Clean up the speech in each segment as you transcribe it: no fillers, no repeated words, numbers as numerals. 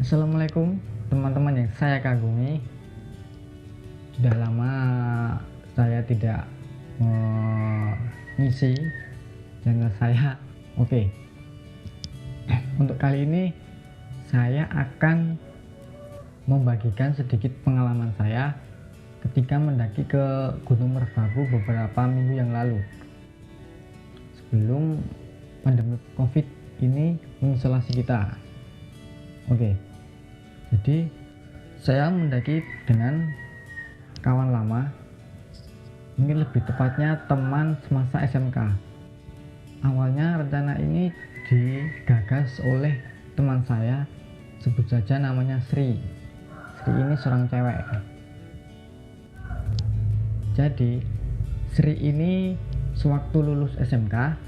Assalamualaikum teman-teman yang saya kagumi. Sudah lama saya tidak mengisi channel saya. Oke, untuk kali ini saya akan membagikan sedikit pengalaman saya ketika mendaki ke Gunung Merbabu beberapa minggu yang lalu, sebelum pandemi COVID ini mengisolasi kita. Oke, jadi saya mendaki dengan kawan lama, mungkin lebih tepatnya teman semasa SMK. Awalnya rencana ini digagas oleh teman saya, sebut saja namanya Sri. Sri ini seorang cewek. Jadi Sri ini sewaktu lulus SMK,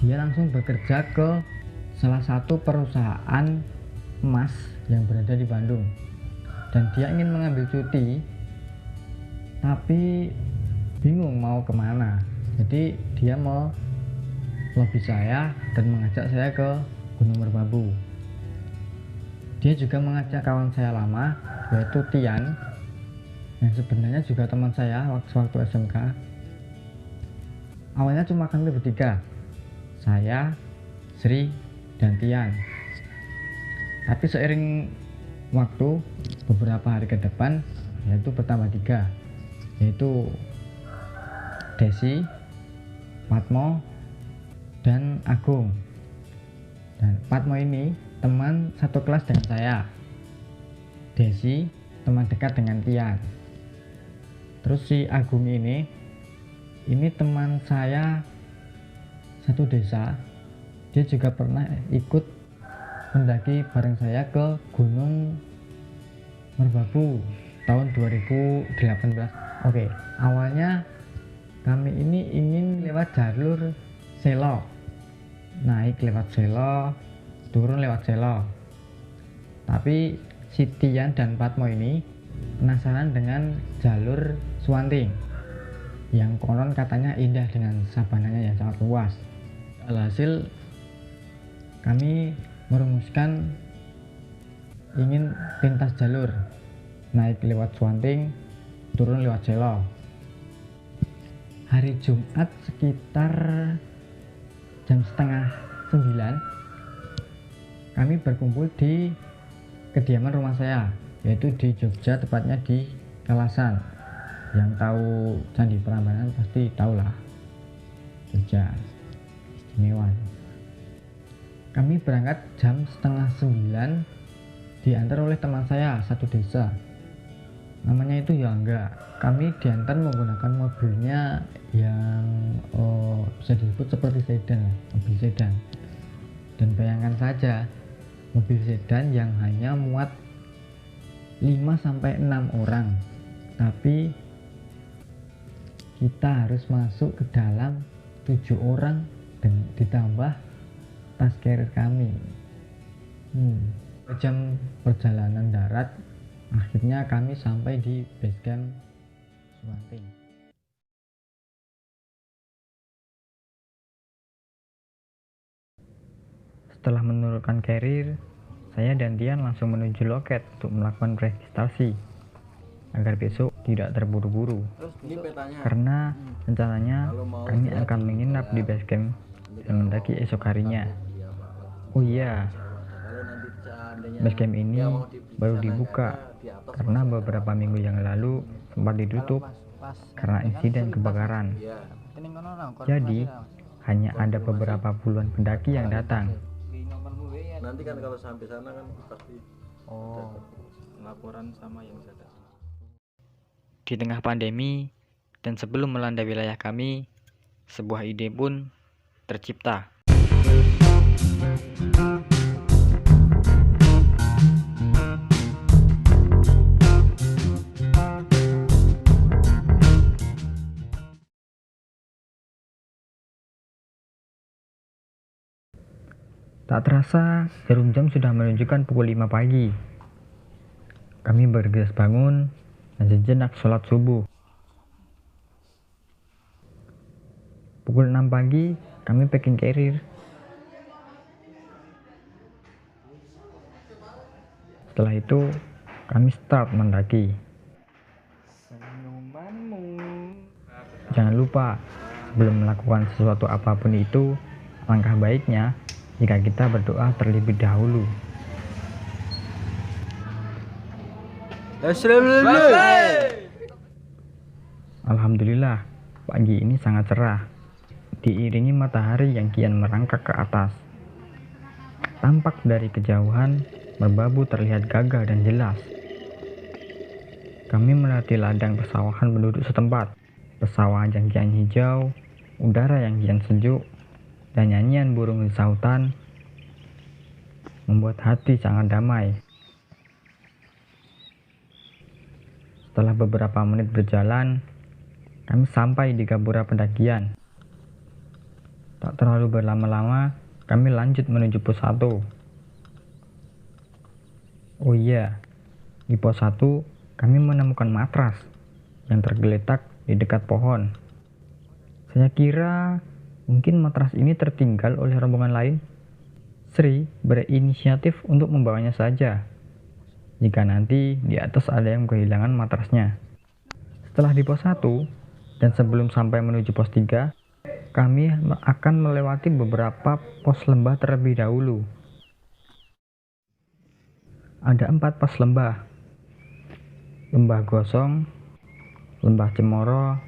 dia langsung bekerja ke salah satu perusahaan emas yang berada di Bandung, dan dia ingin mengambil cuti tapi bingung mau kemana. Jadi dia mau lobby saya dan mengajak saya ke Gunung Merbabu. Dia juga mengajak kawan saya lama, yaitu Tian, yang sebenarnya juga teman saya waktu SMK. Awalnya cuma kami bertiga, saya, Sri, dan Tian. Tapi seiring waktu, beberapa hari ke depan, yaitu bertambah 3, yaitu Desi, Patmo, dan Agung. Dan Patmo ini teman satu kelas dengan saya, Desi teman dekat dengan Tian. Terus si Agung ini teman saya satu desa. Dia juga pernah ikut mendaki bareng saya ke Gunung Merbabu tahun 2018. Oke, awalnya kami ini ingin lewat jalur Selo, naik lewat Selo, turun lewat Selo. Tapi si Tian dan Patmo ini penasaran dengan jalur Suwanting yang konon katanya indah dengan savananya yang sangat luas. Alhasil kami merumuskan ingin lintas jalur, naik lewat Suwanting, turun lewat Selo. Hari Jumat sekitar jam setengah 9 kami berkumpul di kediaman rumah saya, yaitu di Jogja, tepatnya di Kalasan. Yang tahu Candi Prambanan pasti tahulah, Jogja istimewa. Kami berangkat jam setengah 9, diantar oleh teman saya satu desa, namanya itu Yangga. Kami diantar menggunakan mobilnya yang bisa disebut seperti sedan, mobil sedan. Dan bayangkan saja, mobil sedan yang hanya muat 5-6 orang, tapi kita harus masuk ke dalam 7 orang dan ditambah tas carrier kami. Jam perjalanan darat, akhirnya kami sampai di base camp Suwanting. Setelah menurunkan carrier, saya dan Tian langsung menuju loket untuk melakukan registrasi agar besok tidak terburu-buru, karena rencananya kami akan menginap di base camp dan mendaki esok harinya. Oh iya, base camp ini baru dibuka karena beberapa minggu yang lalu sempat ditutup karena insiden kebakaran. Jadi hanya ada beberapa puluhan pendaki yang datang. Nanti kan kalau sampai sana kan pasti laporan sama yang jaga. Di tengah pandemi dan sebelum melanda wilayah kami, sebuah ide pun tercipta. Tak terasa, jarum jam sudah menunjukkan pukul 5 pagi. Kami bergegas bangun dan sejenak sholat subuh. Pukul 6 pagi, kami packing carrier. Setelah itu kami start mendaki. Jangan lupa, sebelum melakukan sesuatu apapun itu, langkah baiknya jika kita berdoa terlebih dahulu. Alhamdulillah, pagi ini sangat cerah, diiringi matahari yang kian merangkak ke atas. Tampak dari kejauhan, merbabu terlihat gagah dan jelas. Kami melewati ladang persawahan penduduk setempat. Pesawahan yang kian hijau, udara yang kian sejuk, dan nyanyian burung di sautan membuat hati sangat damai. Setelah beberapa menit berjalan, kami sampai di gapura pendakian. Tak terlalu berlama-lama, kami lanjut menuju pos 1. Oh iya, di pos 1 kami menemukan matras yang tergeletak di dekat pohon. Saya kira mungkin matras ini tertinggal oleh rombongan lain. Sri berinisiatif untuk membawanya saja, jika nanti di atas ada yang kehilangan matrasnya. Setelah di pos 1 dan sebelum sampai menuju pos 3, kami akan melewati beberapa pos lembah terlebih dahulu. Ada 4 pos lembah: Lembah Gosong, Lembah Cemoro,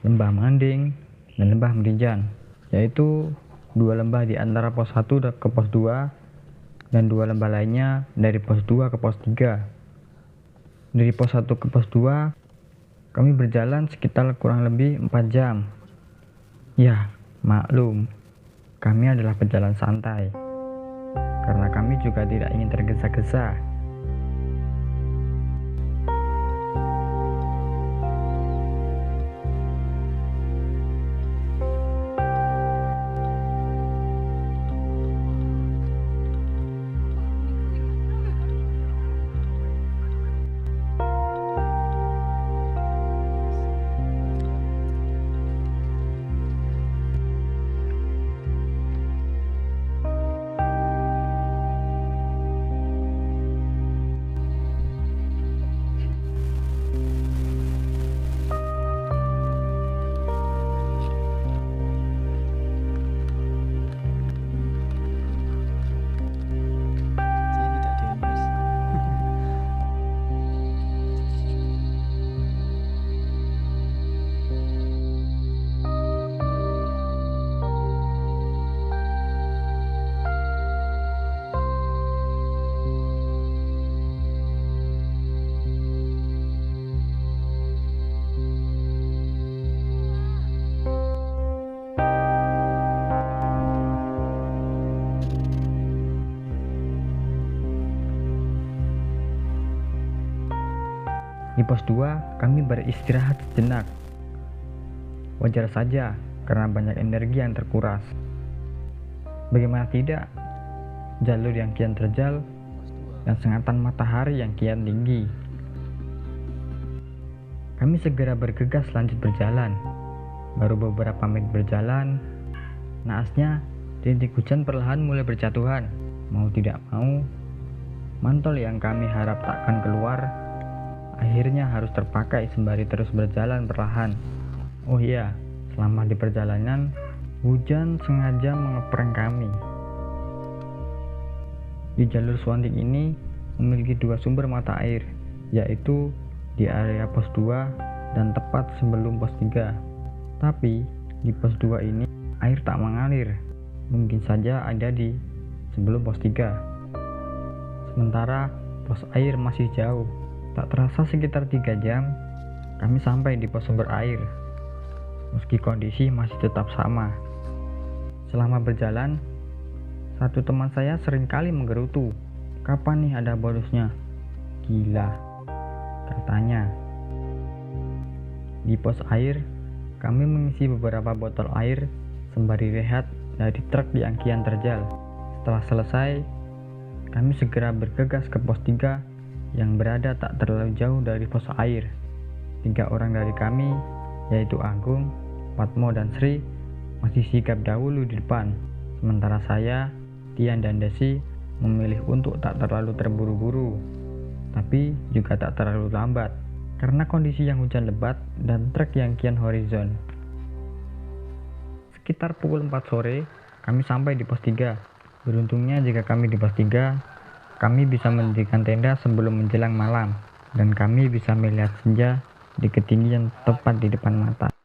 Lembah Manding, dan Lembah Merinjan, yaitu 2 lembah di antara pos 1 ke pos 2 dan 2 lembah lainnya dari pos 2 ke pos 3. Dari pos 1 ke pos 2 kami berjalan sekitar kurang lebih 4 jam. Ya, maklum, kami adalah pejalan santai karena kami juga tidak ingin tergesa-gesa. Di pos 2 kami beristirahat sejenak. Wajar saja karena banyak energi yang terkuras. Bagaimana tidak, jalur yang kian terjal dan sengatan matahari yang kian tinggi. Kami segera bergegas lanjut berjalan. Baru beberapa menit berjalan, naasnya rintik hujan perlahan mulai berjatuhan. Mau tidak mau, mantel yang kami harap takkan keluar akhirnya harus terpakai sembari terus berjalan perlahan. Oh iya, selama di perjalanan, hujan sengaja mengeprank kami. Di jalur Swantik ini memiliki 2 sumber mata air, yaitu di area pos 2 dan tepat sebelum pos 3. Tapi di pos 2 ini air tak mengalir, mungkin saja ada di sebelum pos 3. Sementara pos air masih jauh. Tak terasa sekitar 3 jam, kami sampai di pos sumber air. Meski kondisi masih tetap sama. Selama berjalan, satu teman saya seringkali menggerutu. Kapan nih ada bonusnya? Gila, katanya. Di pos air, kami mengisi beberapa botol air sembari rehat dari truk di angkian terjal. Setelah selesai, kami segera bergegas ke pos 3 yang berada tak terlalu jauh dari pos air. 3 orang dari kami, yaitu Agung, Patmo, dan Sri, masih sigap dahulu di depan. Sementara saya, Tian, dan Desi memilih untuk tak terlalu terburu-buru, tapi juga tak terlalu lambat, karena kondisi yang hujan lebat dan trek yang kian horizon. Sekitar pukul 4 sore, kami sampai di pos 3. Beruntungnya jika kami di pos 3, kami bisa mendirikan tenda sebelum menjelang malam, dan kami bisa melihat senja di ketinggian tepat di depan mata.